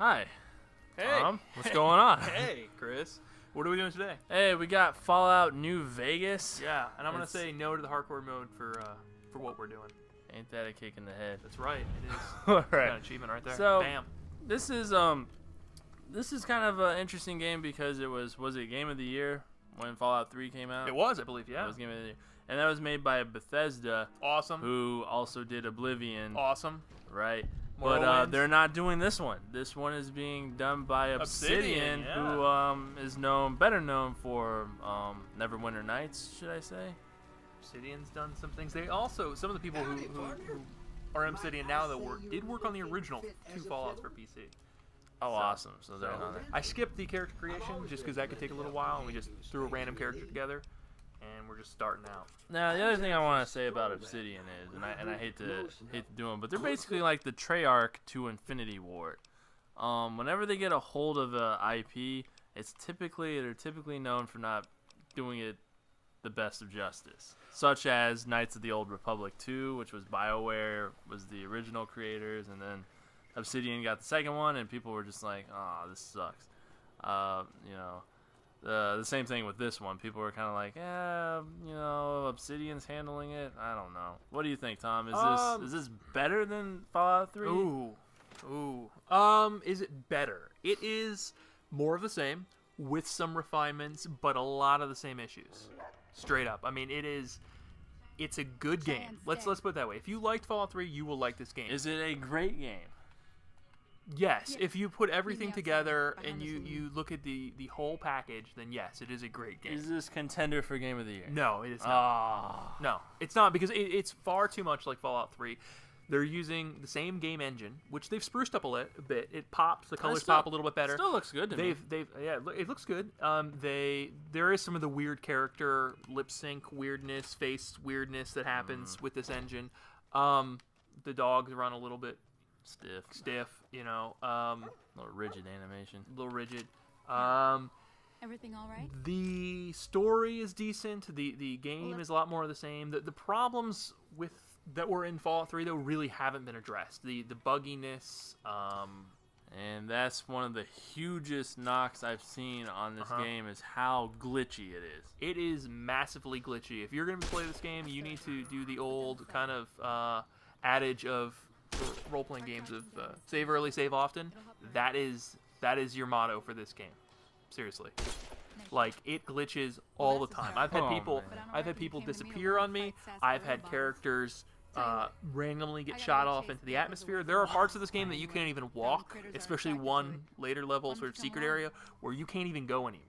Hi. Hey. Tom, what's going on? Hey, Chris. What are we doing today? Hey, we got Fallout New Vegas. Yeah, and I'm going to say no to the hardcore mode for what we're doing. Ain't that a kick in the head? That's right. It is. All Got right. an achievement right there. So, Bam. This is kind of an interesting game because it was it Game of the Year when Fallout 3 came out? It was, I believe, yeah. It was Game of the Year. And that was made by Bethesda. Awesome. Who also did Oblivion. Awesome. Right. Morrowinds. But they're not doing this one. This one is being done by Obsidian, yeah. who is better known for Neverwinter Nights, should I say? Obsidian's done some things. They also, some of the people who are Obsidian now that did work on the original 2 Fallouts for PC. Oh, awesome. So they're on there. I skipped the character creation just because that could take a little while, and we just threw a random character together, and we're just starting out. Now, the other thing I want to say about Obsidian is, and I hate to do them, but they're basically like the Treyarch to Infinity Ward. Whenever they get a hold of a IP, they're typically known for not doing it the best of justice. Such as Knights of the Old Republic 2, which was BioWare, was the original creators, and then Obsidian got the second one, and people were just like, "Oh, this sucks." The same thing with this one. People were kind of like, Obsidian's handling it. I don't know. What do you think, Tom? Is this better than Fallout 3? Ooh. Is it better? It is more of the same with some refinements, but a lot of the same issues. Straight up. I mean, it's a good game. Let's put it that way. If you liked Fallout 3, you will like this game. Is it a great game? Yes, if you put everything together and you look at the whole package, then yes, it is a great game. Is this contender for Game of the Year? No, it is not. No, it's not, because it's far too much like Fallout 3. They're using the same game engine, which they've spruced up a bit. It pops, the colors pop a little bit better. Still looks good to me. It looks good. There is some of the weird character lip sync weirdness, face weirdness that happens with this engine. The dogs run a little bit stiff, a little rigid animation. A little rigid. Everything all right? The story is decent. The game is a lot more of the same. The problems that were in Fallout 3 though really haven't been addressed. The bugginess. And that's one of the hugest knocks I've seen on this game is how glitchy it is. It is massively glitchy. If you're going to play this game, you need to do the old kind of adage of role-playing games of save early, save often. That is your motto for this game. Seriously. Like, it glitches all the time. I've had people disappear on me. I've had characters randomly get shot off into the atmosphere. There are parts of this game that you can't even walk, especially one later level sort of secret area where you can't even go anywhere.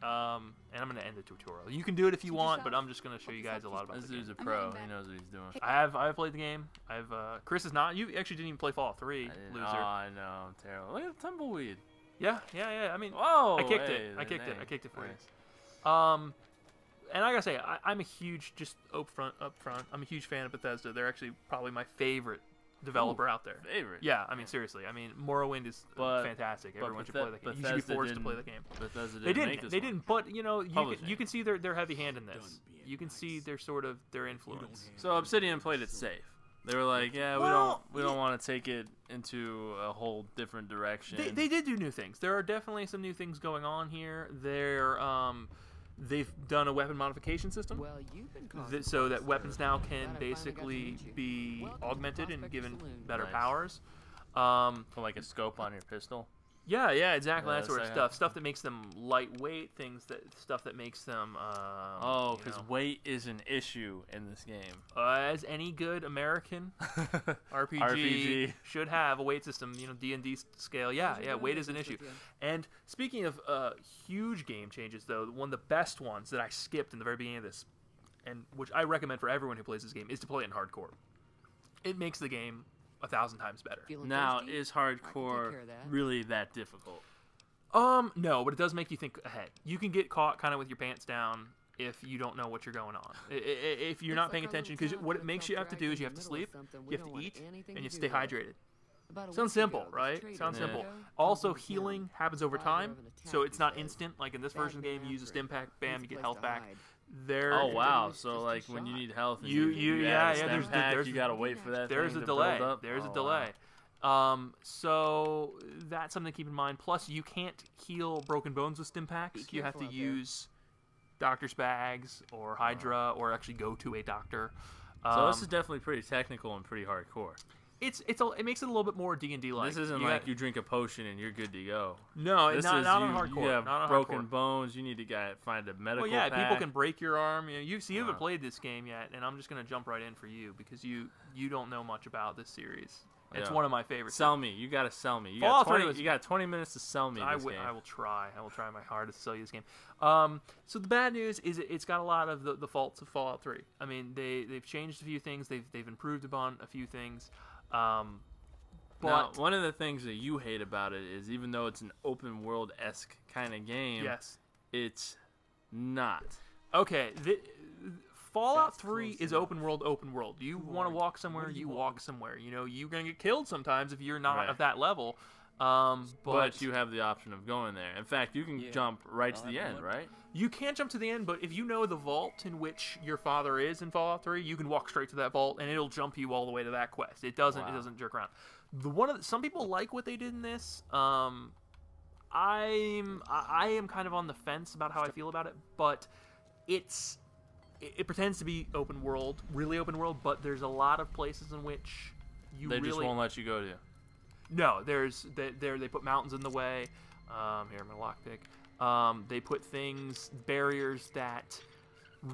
And I'm going to end the tutorial. You can do it if you want, but I'm just going to show you guys a lot about this the game. This dude's a pro. He knows what he's doing. I've played the game. Chris is not. You actually didn't even play Fallout 3, loser. Oh, I know. I'm terrible. Look at the tumbleweed. Yeah. I mean, whoa, I kicked it for you. And I gotta say, I'm a huge, just up front, I'm a huge fan of Bethesda. They're actually probably my favorite developer out there. Favorite? Yeah, I mean, seriously. I mean, Morrowind is fantastic. Everyone should play the game. You should be forced to play the game. Bethesda They didn't, but you can see their heavy hand in this. You can see their influence. So Obsidian played it safe. They were like, we don't want to take it into a whole different direction. They did do new things. There are definitely some new things going on here. They've done a weapon modification system, so that weapons now can basically be augmented and given better powers. Put like a scope on your pistol. Yeah, exactly. That sort of stuff. Stuff that makes them lightweight. Stuff that makes them. Because weight is an issue in this game. As any good American RPG should have a weight system. D&D scale. Yeah. Weight is an issue. And speaking of huge game changes, though, one of the best ones that I skipped in the very beginning of this, and which I recommend for everyone who plays this game, is to play it in hardcore. It makes the game 1,000 times better. Now, is hardcore really that difficult? No, but it does make you think ahead. You can get caught kind of with your pants down if you don't know what you're going on. If you're not paying attention, because what it makes you have to do is you have to sleep, you have to eat, and you have to stay hydrated. Sounds simple, right? Sounds simple. Also, healing happens over time, so it's not instant. Like in this version of the game, you use a stim pack, bam, you get health back. Oh wow! So like when you need health, you gotta wait for that. There's a delay. There's a delay, So that's something to keep in mind. Plus, you can't heal broken bones with stim packs. You have to use doctor's bags or Hydra, or actually go to a doctor. So this is definitely pretty technical and pretty hardcore. It makes it a little bit more D&D like. This isn't you drink a potion and you're good to go. No, this not is on hardcore. You have not on broken hardcore. bones. You need to find a medical. Well, yeah, pack. people can break your arm. You haven't played this game yet, and I'm just gonna jump right in for you because you don't know much about this series. It's one of my favorites. Sell me. You gotta sell me. You got 20 minutes to sell me this game. I will try. I will try my hardest to sell you this game. So the bad news is it's got a lot of the faults of Fallout 3. I mean, they've changed a few things. They've improved upon a few things. But now, one of the things that you hate about it is even though it's an open world-esque kind of game, yes, it's not. Okay, Fallout 3 is open world. You want to walk somewhere, you walk somewhere. You know, you're going to get killed sometimes if you're not of that level. But you have the option of going there. In fact, you can jump right to the end, right? You can't jump to the end, but if you know the vault in which your father is in Fallout 3, you can walk straight to that vault, and it'll jump you all the way to that quest. It doesn't jerk around. Some people like what they did in this. I am kind of on the fence about how I feel about it, but it pretends to be open world, really open world, but there's a lot of places in which they just won't let you go to. No, they put mountains in the way. Here, I'm gonna lockpick. They put barriers that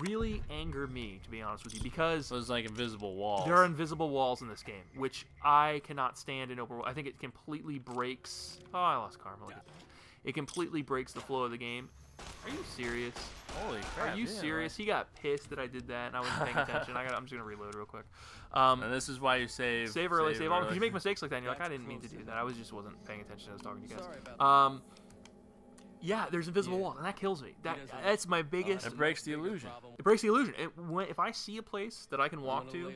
really anger me, to be honest with you, because there's like invisible walls. There are invisible walls in this game, which I cannot stand in open world. I think it completely breaks. Oh, I lost karma. Look at that. It completely breaks the flow of the game. Are you serious? Holy crap! Are you serious? Right. He got pissed that I did that, and I wasn't paying attention. I'm just gonna reload real quick. And this is why you save early, save often. Because you make mistakes like that, and you're like, I didn't mean to do that. I wasn't paying attention. I was talking to you guys. Yeah, there's invisible walls, and that kills me. That's my biggest. It breaks the illusion. It breaks the illusion. If I see a place that I can walk to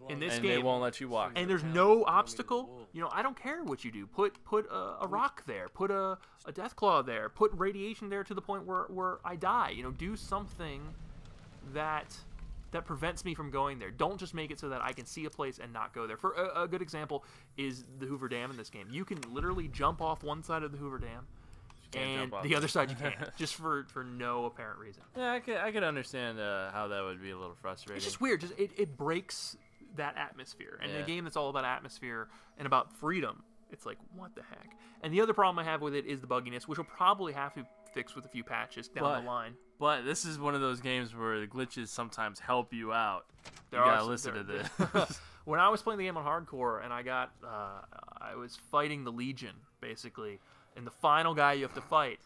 in this game, they won't let you walk. And there's no obstacle, I don't care what you do. Put a rock there. Put a death claw there. Put radiation there to the point where I die. Do something that prevents me from going there. Don't just make it so that I can see a place and not go there. For a good example is the Hoover Dam in this game. You can literally jump off one side of the Hoover Dam, and the other side you can't, just for no apparent reason. Yeah, I could understand how that would be a little frustrating. It's just weird. It breaks that atmosphere. And in a game that's all about atmosphere and about freedom, it's like, what the heck? And the other problem I have with it is the bugginess, which will probably have to fix with a few patches down the line. But this is one of those games where the glitches sometimes help you out. You gotta listen to this. When I was playing the game on hardcore, and I was fighting the Legion, basically. And the final guy you have to fight,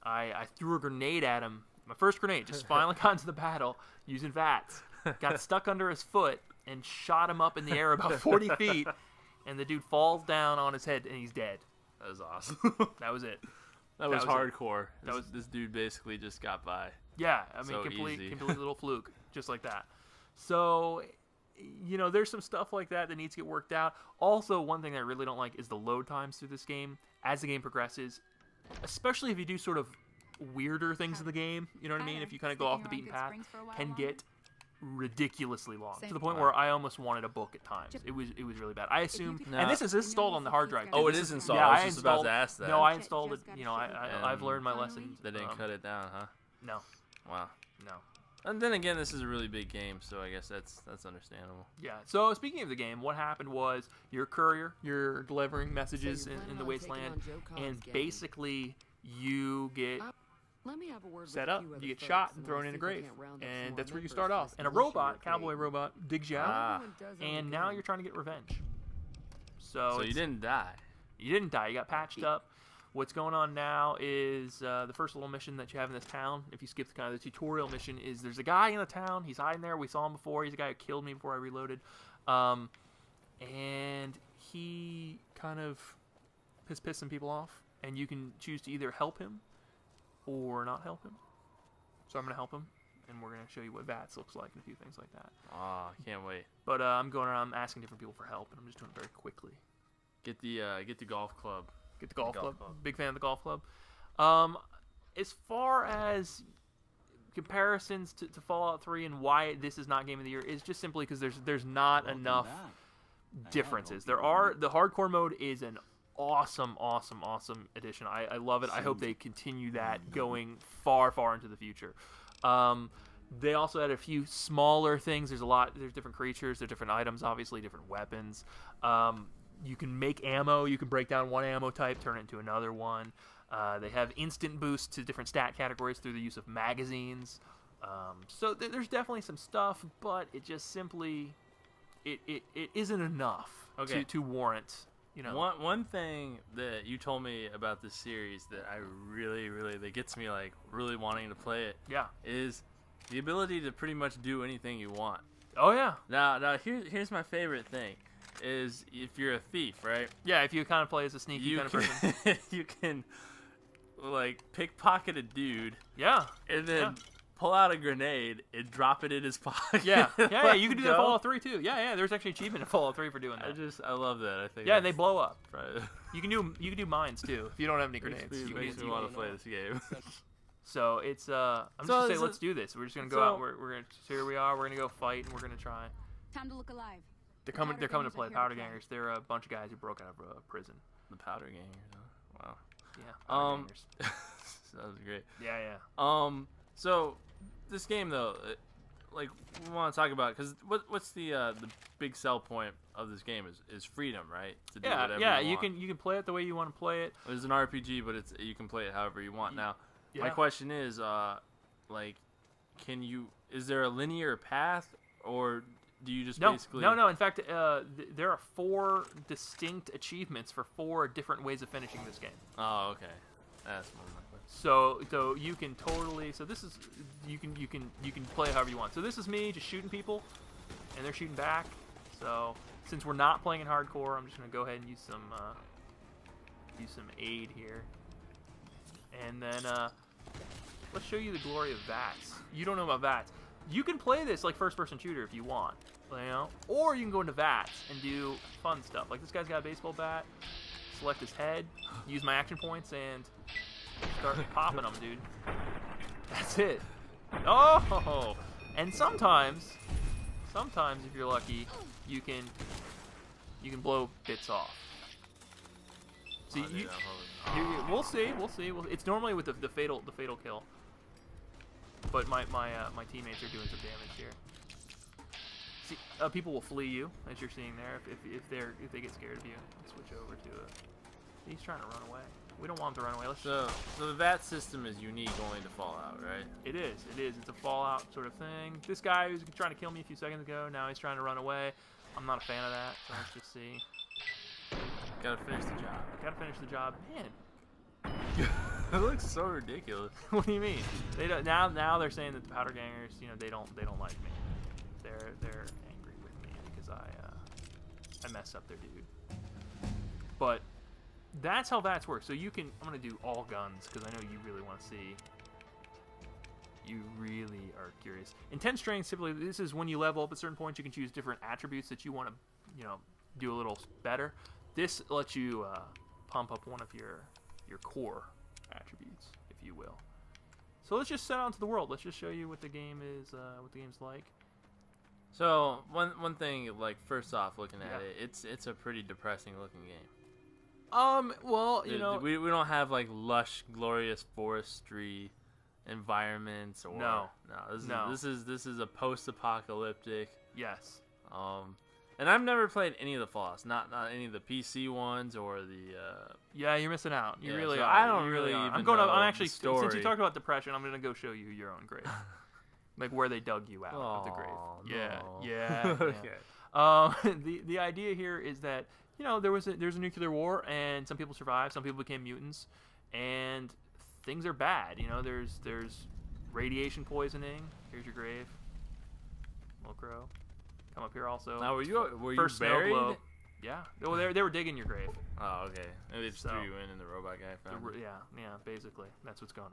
I threw a grenade at him. My first grenade, just finally got into the battle using VATS. Got stuck under his foot and shot him up in the air about 40 feet. And the dude falls down on his head and he's dead. That was awesome. That was it. That was hardcore. This dude basically just got by. Yeah, I mean, complete little fluke, just like that. So, there's some stuff like that needs to get worked out. Also, one thing I really don't like is the load times through this game. As the game progresses, especially if you do sort of weirder things in the game, you know what I mean? If you kind of go off the beaten path, can get ridiculously long to the point where I almost wanted a book at times. It was really bad. I assumed, and this is installed on the hard drive. Oh, it is installed. Yeah, I was just about to ask that. No, I installed it. I've learned my lesson. They didn't cut it down, huh? No. Wow. No. And then again, this is a really big game, so I guess that's understandable. Yeah. So speaking of the game, what happened was you're a courier, you're delivering messages in the wasteland, and basically you get set up, you get shot and thrown in a grave, and that's where you start off. And a robot, cowboy robot, digs you out, and now you're trying to get revenge. So you didn't die. You didn't die. You got patched up. What's going on now is the first little mission that you have in this town, if you skip the kind of the tutorial mission, is there's a guy in the town. He's hiding there. We saw him before. He's a guy who killed me before I reloaded. And he kind of is pissing people off. And you can choose to either help him or not help him. So I'm going to help him. And we're going to show you what VATS looks like and a few things like that. Oh, I can't wait. But I'm going around asking different people for help. And I'm just doing it very quickly. Get the golf club. Get the golf club. Big fan of the golf club. As far as comparisons to Fallout 3 and why this is not Game of the Year, is just simply because there's not enough differences. The hardcore mode is an awesome addition. I love it. I hope they continue that going far into the future. They also had a few smaller things. There's different creatures, there's different items, obviously different weapons. You can make ammo. You can break down one ammo type, turn it into another one. They have instant boosts to different stat categories through the use of magazines. So there's definitely some stuff, but it just simply it isn't enough to warrant. One thing that you told me about this series that I really that gets me like really wanting to play it. Yeah. Is the ability to pretty much do anything you want. Oh yeah. Now here's my favorite thing. Is if you're a thief, right? Yeah, if you kind of play as a sneaky kind of person. You can, like, pickpocket a dude. Yeah. And then pull out a grenade and drop it in his pocket. Yeah, you can do that in Fallout 3, too. Yeah, there's actually achievement in Fallout 3 for doing that. I love that. I think. Yeah, and they blow up. Right. You can do mines, too, if you don't have any grenades. Makes me want to play this game. So, it's, I'm just going to say, let's do this. We're just going to go out, we're going to, here we are, we're going to go fight, and we're going to try. Time to look alive. They're coming to play. Powder Gangers. They're a bunch of guys who broke out of prison. The Powder Gangers. Huh? Wow. Yeah. Powder Gangers. That was great. Yeah. So this game though, like we want to talk about because what's the big sell point of this game is freedom, right? To do whatever you want. You can play it the way you want to play it. It's an RPG, but you can play it however you want. Now, my question is, like, is there a linear path or do you just basically... No. In fact, there are 4 distinct achievements for 4 different ways of finishing this game. Oh, okay. That's more my question. So you can totally... So this is... You can play however you want. So this is me just shooting people, and they're shooting back. So since we're not playing in hardcore, I'm just going to go ahead and use some aid here. And then let's show you the glory of VATS. You don't know about VATS. You can play this like first-person shooter if you want, or you can go into VATS and do fun stuff. Like this guy's got a baseball bat. Select his head, use my action points, and start popping them, dude. That's it. Oh, and sometimes if you're lucky, you can blow bits off. See, we'll see. It's normally with the fatal kill. But my teammates are doing some damage here. See, people will flee you, as you're seeing there. If they get scared of you, switch over to he's trying to run away. We don't want him to run away. So the VAT system is unique only to Fallout, right? It is. It's a Fallout sort of thing. This guy who was trying to kill me a few seconds ago, now he's trying to run away. I'm not a fan of that. So let's just see. Gotta finish the job. Man. It looks so ridiculous. What do you mean? They don't, now they're saying that the Powder Gangers, they don't like me. They're angry with me because I messed up their dude. But that's how VATS works. So I'm gonna do all guns because I know you really want to see. You really are curious. Intense strength, simply, this is when you level up at certain points. You can choose different attributes that you want to, do a little better. This lets you pump up one of your core attributes, if you will. So let's just set out into the world. Let's just show you what the game is, what the game's like. So one thing, like first off, looking at it, it's a pretty depressing looking game. Well, we don't have like lush, glorious forestry environments or no. This is a post-apocalyptic. Yes. And I've never played any of the Fallouts, not any of the PC ones or the. Yeah, you're missing out. You really so are. I don't you really. Are. Even I'm actually story. Since you talked about depression, I'm gonna go show you your own grave, like where they dug you out of the grave. Yeah. Okay. The idea here is that there's a nuclear war and some people survived, some people became mutants, and things are bad. There's radiation poisoning. Here's your grave. Little crow. Come up here also. Now, were you First buried? Snow globe. Yeah. Well, they were digging your grave. Oh, okay. Maybe they just threw you in and the robot guy found you. Yeah, basically. That's what's going on.